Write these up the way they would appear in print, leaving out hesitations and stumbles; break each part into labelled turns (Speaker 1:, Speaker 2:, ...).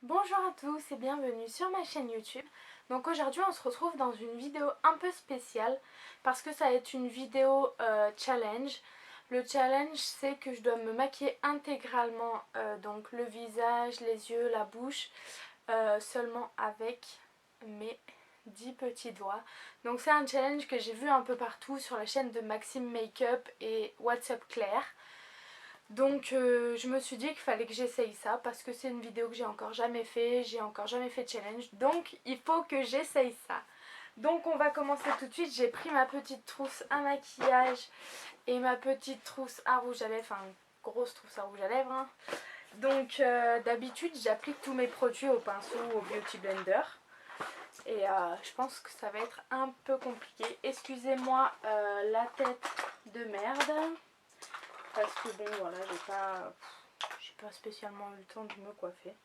Speaker 1: Bonjour à tous et bienvenue sur ma chaîne YouTube. Donc aujourd'hui on se retrouve dans une vidéo un peu spéciale parce que ça va être une vidéo challenge. Le challenge c'est que je dois me maquiller intégralement donc le visage, les yeux, la bouche seulement avec mes 10 petits doigts. Donc c'est un challenge que j'ai vu un peu partout sur la chaîne de Maxime Makeup et What's Up Claire. Donc je me suis dit qu'il fallait que j'essaye ça parce que c'est une vidéo que j'ai encore jamais fait, j'ai encore jamais fait de challenge, donc il faut que j'essaye ça. Donc on va commencer tout de suite. J'ai pris ma petite trousse à maquillage et ma petite trousse à rouge à lèvres, enfin grosse trousse à rouge à lèvres hein. Donc d'habitude j'applique tous mes produits au pinceau ou au beauty blender et je pense que ça va être un peu compliqué. Excusez-moi la tête de merde. Parce que bon voilà, j'ai pas spécialement eu le temps de me coiffer.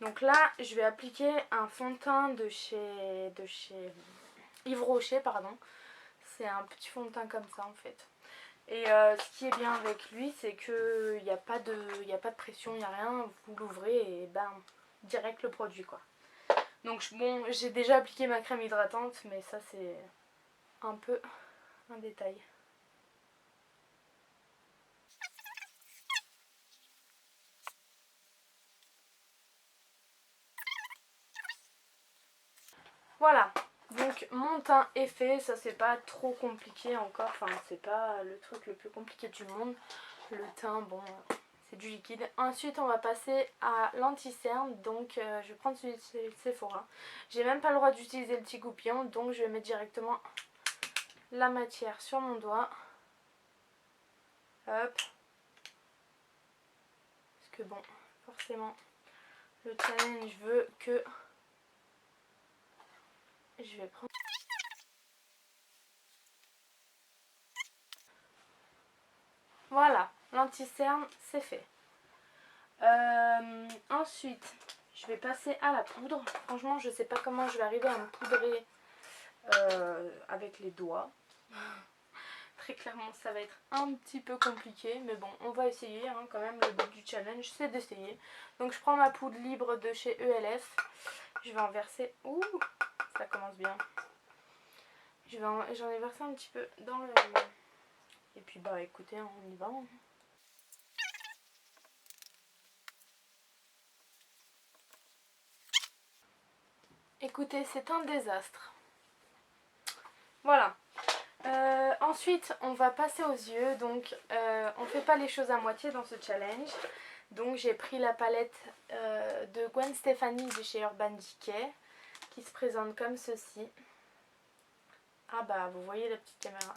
Speaker 1: Donc là, je vais appliquer un fond de teint de chez Yves Rocher, pardon. C'est un petit fond de teint comme ça en fait. Et ce qui est bien avec lui, c'est qu'il n'y a pas de pression, il n'y a rien. Vous l'ouvrez et ben, direct le produit quoi. Donc bon, j'ai déjà appliqué ma crème hydratante, mais ça c'est un peu un détail. Voilà, donc mon teint est fait, ça c'est pas trop compliqué encore, enfin c'est pas le truc le plus compliqué du monde. Le teint, bon, c'est du liquide. Ensuite on va passer à l'anti-cerne, donc je vais prendre celui de Sephora. J'ai même pas le droit d'utiliser le petit goupillon, donc je vais mettre directement la matière sur mon doigt. Hop. Parce que bon, forcément, le challenge veut que je vais prendre... Voilà, l'anti-cerne c'est fait. Ensuite, je vais passer à la poudre. Franchement, je sais pas comment je vais arriver à me poudrer avec les doigts. Très clairement, ça va être un petit peu compliqué. Mais bon, on va essayer hein, quand même. Le but du challenge, c'est d'essayer. Donc, je prends ma poudre libre de chez ELF. Je vais en verser... Ouh, ça commence bien. J'en ai versé un petit peu dans le... Et puis, bah écoutez, on y va. Écoutez, c'est un désastre. Voilà. Ensuite, on va passer aux yeux. Donc, on fait pas les choses à moitié dans ce challenge. Donc, j'ai pris la palette de Gwen Stefani de chez Urban Decay qui se présente comme ceci. Ah bah, vous voyez la petite caméra.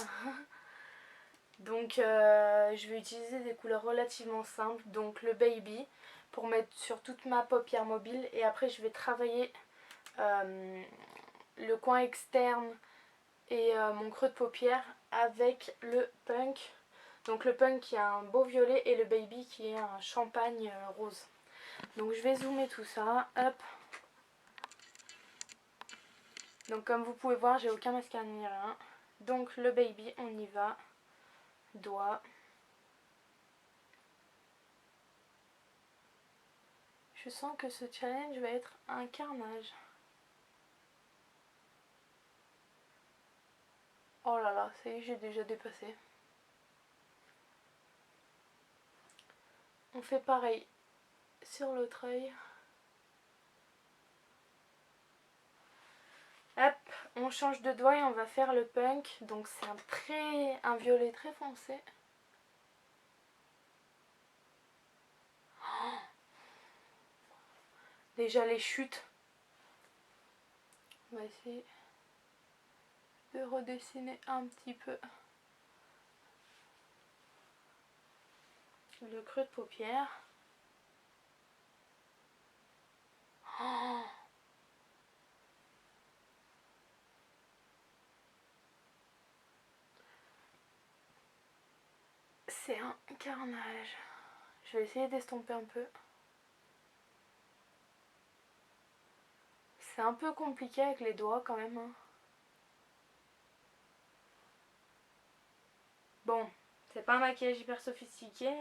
Speaker 1: Donc, je vais utiliser des couleurs relativement simples. Donc, le Baby pour mettre sur toute ma paupière mobile. Et après, je vais travailler le coin externe et mon creux de paupière avec le Punk. Donc le Punk qui a un beau violet et le Baby qui est un champagne rose. Donc je vais zoomer tout ça. Hop. Donc comme vous pouvez voir, j'ai aucun mascara ni rien. Donc le Baby, on y va. Doigt. Je sens que ce challenge va être un carnage. Oh là là, ça y est, j'ai déjà dépassé. On fait pareil sur l'autre œil. Hop, on change de doigt et on va faire le Punk. Donc c'est un violet très foncé. Oh, déjà les chutes. On va essayer de redessiner un petit peu le creux de paupière. Oh, c'est un carnage. Je vais essayer d'estomper un peu. C'est un peu compliqué avec les doigts quand même. Hein. Bon, c'est pas un maquillage hyper sophistiqué,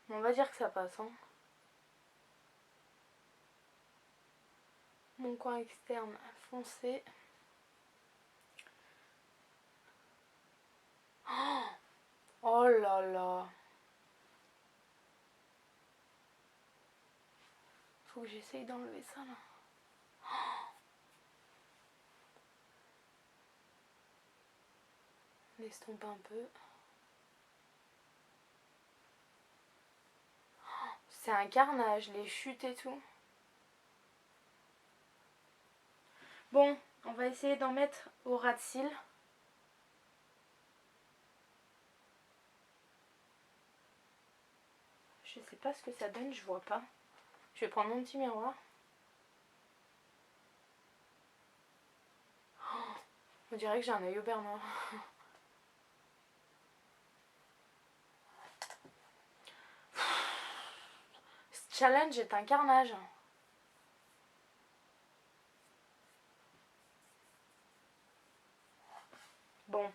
Speaker 1: mais on va dire que ça passe. Hein. mon coin externe foncé. Oh là là. Faut que j'essaye d'enlever ça là. On estompe un peu. C'est un carnage, les chutes et tout. Bon, on va essayer d'en mettre au ras de cils. Je sais pas ce que ça donne, je vois pas. Je vais prendre mon petit miroir. On dirait que j'ai un œil au beurre noir. Ce challenge est un carnage. Bon.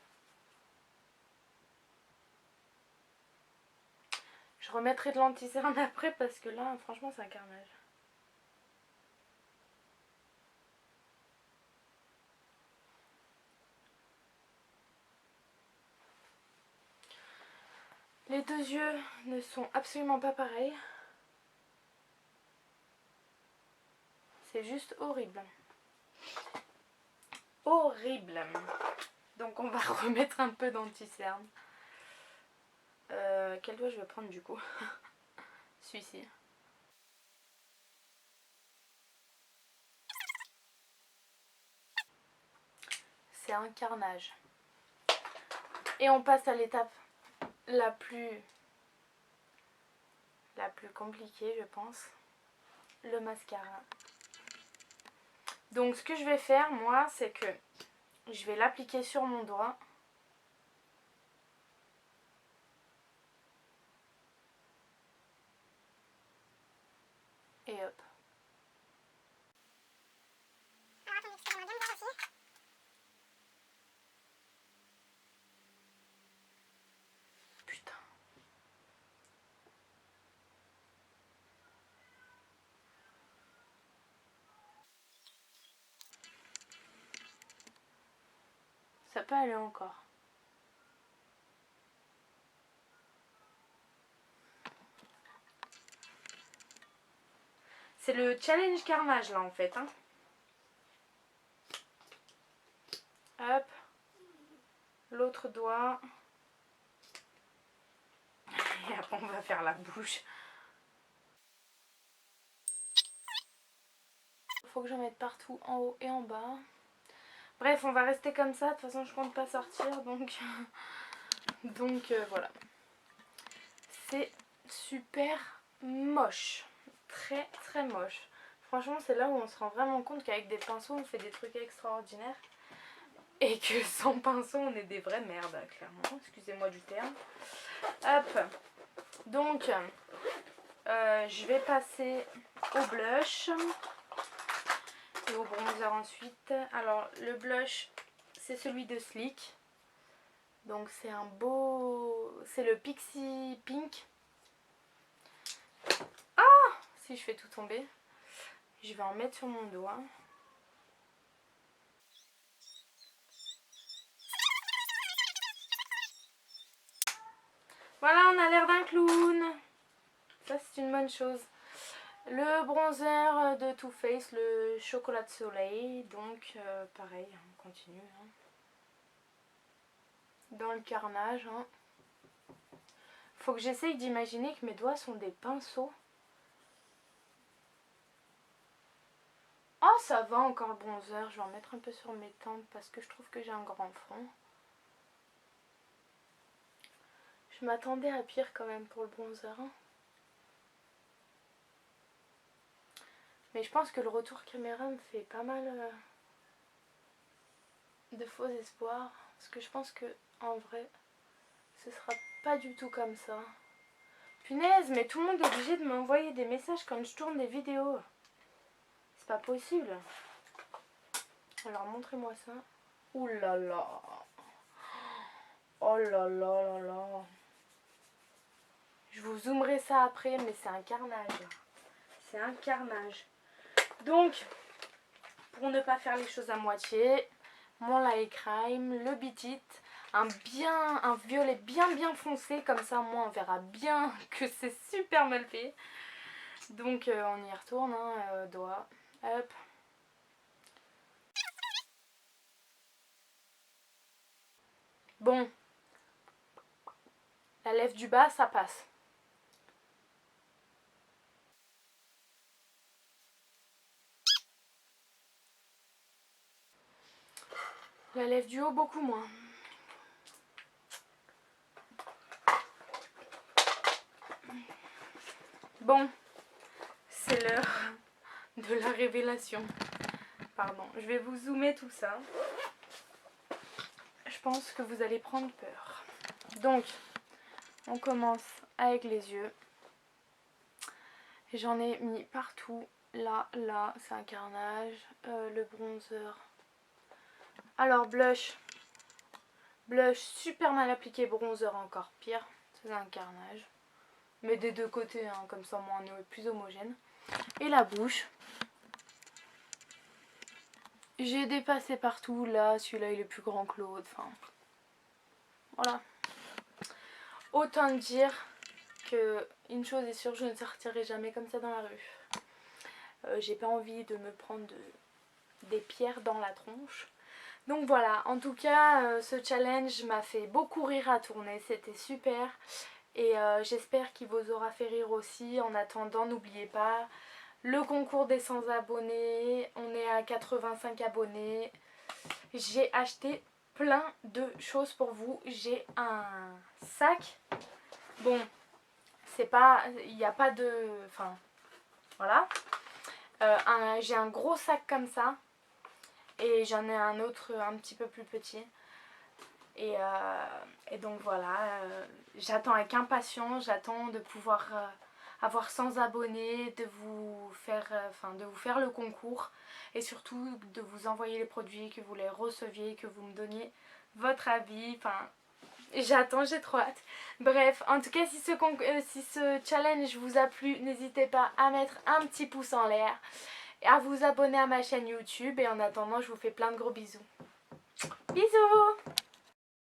Speaker 1: Je remettrai de l'anti-cerne après parce que là, franchement, c'est un carnage. Les deux yeux ne sont absolument pas pareils. C'est juste horrible. Horrible. Donc on va remettre un peu d'anti-cerne. Quel doigt je vais prendre du coup? Celui-ci. C'est un carnage. Et on passe à l'étape la plus compliquée, je pense. Le mascara. Donc ce que je vais faire moi, c'est que je vais l'appliquer sur mon doigt. Et hop. Putain. Ça peut aller encore. C'est le challenge carnage là en fait. Hein. Hop. L'autre doigt. Et après on va faire la bouche. Faut que j'en mette partout en haut et en bas. Bref, on va rester comme ça. De toute façon, je compte pas sortir. Donc voilà. C'est super moche. Très très moche. Franchement, c'est là où on se rend vraiment compte qu'avec des pinceaux, on fait des trucs extraordinaires. Et que sans pinceau, on est des vraies merdes, clairement. Excusez-moi du terme. Hop. Donc, je vais passer au blush. Et au bronzer ensuite. Alors, le blush, c'est celui de Sleek. Donc, c'est un beau... C'est le Pixie Pink. Ah! Si je fais tout tomber. Je vais en mettre sur mon doigt. Voilà, on a l'air d'un clown. Ça, c'est une bonne chose. Le bronzer de Too Faced, le chocolat de soleil. Donc, pareil, on continue. Hein. Dans le carnage. Hein. Faut que j'essaye d'imaginer que mes doigts sont des pinceaux. Oh, ça va encore le bronzer. Je vais en mettre un peu sur mes tempes parce que je trouve que j'ai un grand front. Je m'attendais à pire quand même pour le bronzer. Hein. Mais je pense que le retour caméra me fait pas mal de faux espoirs. Parce que je pense que en vrai, ce sera pas du tout comme ça. Punaise, mais tout le monde est obligé de m'envoyer des messages quand je tourne des vidéos. C'est pas possible. Alors montrez-moi ça. Ouh là là. Oh là là là là. Je vous zoomerai ça après, mais c'est un carnage. C'est un carnage. Donc, pour ne pas faire les choses à moitié, mon Like Crime, le Beat It, un violet bien foncé, comme ça moi on verra bien que c'est super mal fait. Donc on y retourne, hein, doigt, hop. Bon, la lèvre du bas ça passe. La lèvre du haut beaucoup moins. Bon, c'est l'heure de la révélation. Pardon, je vais vous zoomer tout ça. Je pense que vous allez prendre peur. Donc, on commence avec les yeux. J'en ai mis partout. Là, c'est un carnage. Le bronzer. Alors, blush. Blush super mal appliqué, bronzer encore pire. C'est un carnage. Mais des deux côtés, hein, comme ça, moi, on est plus homogène. Et la bouche. J'ai dépassé partout. Là, celui-là, il est plus grand que l'autre. Enfin, voilà. Autant dire que une chose est sûre, je ne sortirai jamais comme ça dans la rue. J'ai pas envie de me prendre des pierres dans la tronche. Donc voilà, en tout cas, ce challenge m'a fait beaucoup rire à tourner. C'était super. Et j'espère qu'il vous aura fait rire aussi. En attendant, n'oubliez pas le concours des 100 abonnés. On est à 85 abonnés. J'ai acheté plein de choses pour vous. J'ai un sac. Bon, c'est pas... Il n'y a pas de... Enfin, voilà. J'ai un gros sac comme ça. Et j'en ai un autre un petit peu plus petit. Et donc voilà, j'attends avec impatience, j'attends de pouvoir avoir 100 abonnés, de vous faire le concours et surtout de vous envoyer les produits, que vous les receviez, que vous me donniez votre avis. Enfin, j'attends, j'ai trop hâte. Bref, en tout cas, si ce challenge vous a plu, n'hésitez pas à mettre un petit pouce en l'air et à vous abonner à ma chaîne YouTube. Et en attendant, je vous fais plein de gros bisous. Bisous!